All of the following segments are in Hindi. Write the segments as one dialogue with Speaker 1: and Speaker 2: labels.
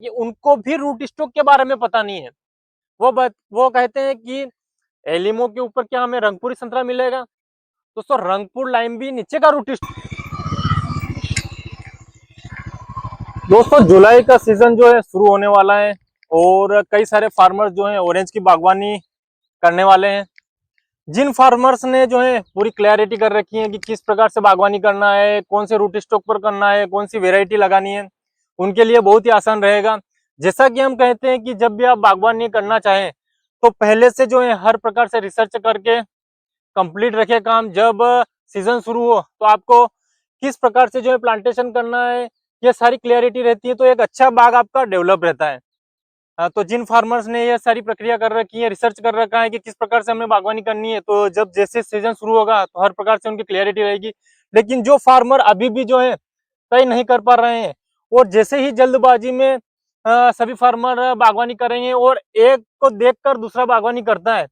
Speaker 1: कि उनको भी रूट स्टॉक के बारे में पता नहीं है। वो कहते हैं कि एलिमो के ऊपर क्या हमें रंगपुरी संतरा मिलेगा। दोस्तों रंगपुर लाइम भी नीचे का रूट स्टॉक। दोस्तों जुलाई का सीजन जो है शुरू होने वाला है और कई सारे फार्मर्स जो हैं ऑरेंज की बागवानी करने वाले हैं। जिन फार्मर्स ने जो है पूरी क्लैरिटी कर रखी है कि किस प्रकार से बागवानी करना है, कौन से रूट स्टॉक पर करना है, कौन सी वेराइटी लगानी है, उनके लिए बहुत ही आसान रहेगा। जैसा कि हम कहते हैं कि जब भी आप बागवानी करना चाहें तो पहले से जो है हर प्रकार से रिसर्च करके कंप्लीट रखे काम। जब सीजन शुरू हो तो आपको किस प्रकार से जो है प्लांटेशन करना है, ये सारी क्लियरिटी रहती है, तो एक अच्छा बाग आपका डेवलप रहता है। तो जिन फार्मर्स ने ये सारी प्रक्रिया कर रखी है, रिसर्च कर रखा है कि किस प्रकार से हमें बागवानी करनी है, तो जब जैसे सीजन शुरू होगा तो हर प्रकार से उनकी क्लियरिटी रहेगी। लेकिन जो फार्मर अभी भी जो है तय नहीं कर पा रहे हैं और जैसे ही जल्दबाजी में सभी फार्मर बागवानी कर रहे हैं और एक को देखकर दूसरा बागवानी करता है,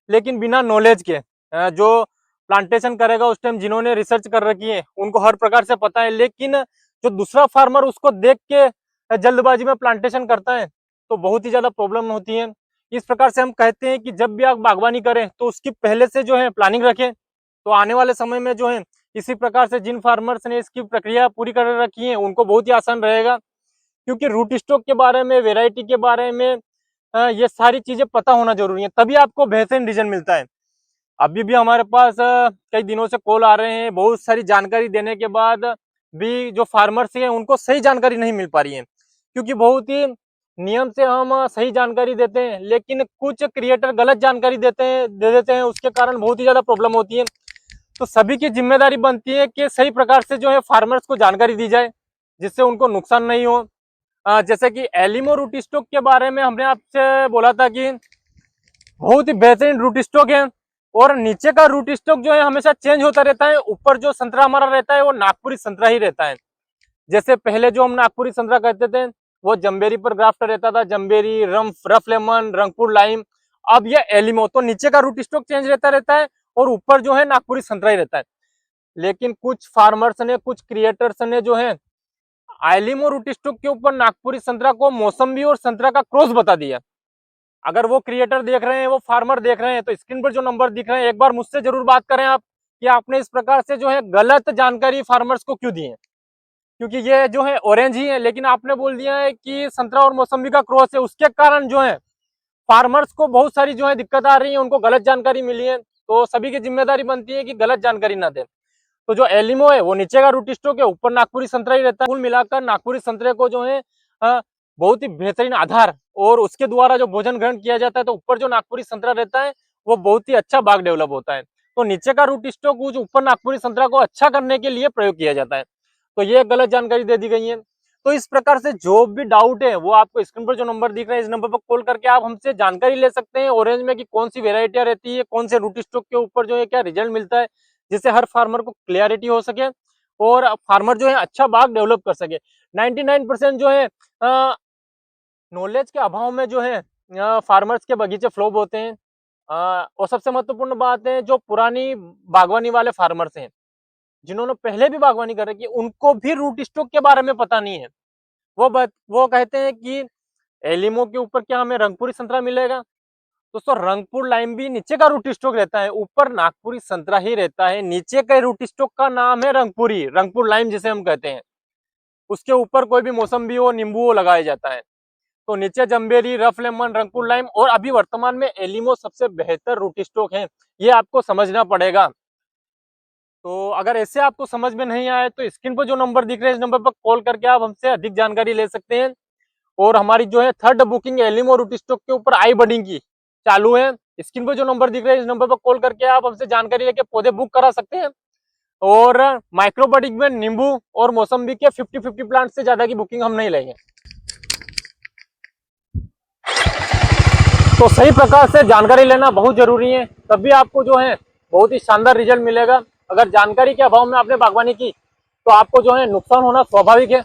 Speaker 1: लेकिन बिना नॉलेज के। जो प्लांटेशन करेगा उस टाइम जिन्होंने रिसर्च कर रखी है उनको हर प्रकार से पता है, लेकिन जो दूसरा फार्मर उसको देख के जल्दबाजी में प्लांटेशन करता है तो बहुत ही ज्यादा प्रॉब्लम होती है। इस प्रकार से हम कहते हैं कि जब भी आप बागवानी करें तो उसकी पहले से जो है प्लानिंग रखें, तो आने वाले समय में जो है इसी प्रकार से जिन फार्मर्स ने इसकी प्रक्रिया पूरी कर रखी है उनको बहुत ही आसान रहेगा। क्योंकि रूट स्टॉक के बारे में, वेराइटी के बारे में ये सारी चीजें पता होना जरूरी है, तभी आपको बेहतरीन रिजल्ट मिलता है। अभी भी हमारे पास कई दिनों से कॉल आ रहे हैं, बहुत सारी जानकारी देने के बाद भी जो फार्मर्स हैं उनको सही जानकारी नहीं मिल पा रही है। क्योंकि बहुत ही नियम से हम सही जानकारी देते हैं, लेकिन कुछ क्रिएटर गलत जानकारी दे देते हैं, उसके कारण बहुत ही ज्यादा प्रॉब्लम होती है। तो सभी की जिम्मेदारी बनती है कि सही प्रकार से जो है फार्मर्स को जानकारी दी जाए, जिससे उनको नुकसान नहीं हो। जैसे कि एलिमो रूट स्टॉक के बारे में हमने आपसे बोला था कि बहुत ही बेहतरीन रूट स्टॉक है और नीचे का रूट स्टॉक जो है हमेशा चेंज होता रहता है। ऊपर जो संतरा हमारा रहता है वो नागपुरी संतरा ही रहता है। जैसे पहले जो हम नागपुरी संतरा कहते थे वो जम्बेरी पर ग्राफ्ट रहता था, जम्बेरी, रफ लेमन, रंगपुर लाइम। अब ये एलिमो, तो नीचे का रूट स्टॉक चेंज रहता है और ऊपर जो है नागपुरी संतरा ही रहता है। लेकिन कुछ फार्मर्स ने, कुछ क्रिएटर्स ने जो है एलिमो रूट स्टॉक के ऊपर नागपुरी संतरा को मौसम्बी और संतरा का क्रॉस बता दिया। अगर वो क्रिएटर देख रहे हैं, वो फार्मर देख रहे हैं, तो स्क्रीन पर जो नंबर दिख रहे हैं एक बार मुझसे जरूर बात करें आप कि आपने इस प्रकार से जो है गलत जानकारी फार्मर्स को क्यों दी है। क्योंकि ये जो है ऑरेंज ही है, लेकिन आपने बोल दिया है कि संतरा और मौसम्बी का क्रॉस है, उसके कारण जो है फार्मर्स को बहुत सारी जो है दिक्कत आ रही है, उनको गलत जानकारी मिली है। तो सभी की जिम्मेदारी बनती है कि गलत जानकारी ना दे। तो जो एलिमो है वो नीचे का रूट स्टॉक है, ऊपर नागपुरी संतरा ही रहता है। कुल मिलाकर नागपुरी संतरे को जो है बहुत ही बेहतरीन आधार और उसके द्वारा जो भोजन ग्रहण किया जाता है, तो ऊपर जो नागपुरी संतरा रहता है वो बहुत ही अच्छा बाग डेवलप होता है। तो नीचे का रूट स्टॉक जो ऊपर नागपुरी संतरा को अच्छा करने के लिए प्रयोग किया जाता है। तो ये गलत जानकारी दे दी गई है। तो इस प्रकार से जो भी डाउट है वो आपको स्क्रीन पर जो नंबर दिख रहा है इस नंबर पर कॉल करके आप हमसे जानकारी ले सकते हैं ऑरेंज में कि कौन सी वेराइटियां रहती है, कौन से रूट स्टॉक के ऊपर जो है क्या रिजल्ट मिलता है, जिससे हर फार्मर को क्लियरिटी हो सके और फार्मर जो है अच्छा बाग डेवलप कर सके। 99% जो है नॉलेज के अभाव में जो है फार्मर्स के बगीचे फ्लॉप होते हैं। और सबसे महत्वपूर्ण बात है, जो पुरानी बागवानी वाले फार्मर्स हैं जिन्होंने पहले भी बागवानी कर रखी है उनको भी रूट स्टॉक के बारे में पता नहीं है। वो कहते हैं कि एलिमो के ऊपर क्या हमें रंगपुरी संतरा मिलेगा। दोस्तों रंगपुर लाइम भी नीचे का रूट स्टॉक रहता है, ऊपर नागपुरी संतरा ही रहता है। नीचे के रूट स्टॉक का नाम है रंगपुरी, रंगपुर लाइम जिसे हम कहते हैं। उसके ऊपर कोई भी मौसम्बी हो, नींबू हो लगाया जाता है। तो नीचे जम्बेरी, रफ लेमन, रंगपुर लाइम और अभी वर्तमान में एलिमो सबसे बेहतर रूट स्टॉक है, ये आपको समझना पड़ेगा। तो अगर ऐसे आपको समझ में नहीं आए तो स्क्रीन पर जो नंबर दिख रहे हैं इस नंबर पर कॉल करके आप हमसे अधिक जानकारी ले सकते हैं। और हमारी जो है थर्ड बुकिंग एलिमो रूट स्टॉक के ऊपर आई बडिंग की चालू है। स्क्रीन पर जो नंबर दिख रहे हैं इस नंबर पर कॉल करके आप हमसे जानकारी लेके पौधे बुक करा सकते हैं। और माइक्रो बडिंग में नींबू और मौसम्बी के 50-50 प्लांट से ज्यादा की बुकिंग हम नहीं लेंगे। तो सही प्रकार से जानकारी लेना बहुत जरूरी है, तभी आपको जो है बहुत ही शानदार रिजल्ट मिलेगा। अगर जानकारी के अभाव में आपने बागवानी की तो आपको जो है नुकसान होना स्वाभाविक है।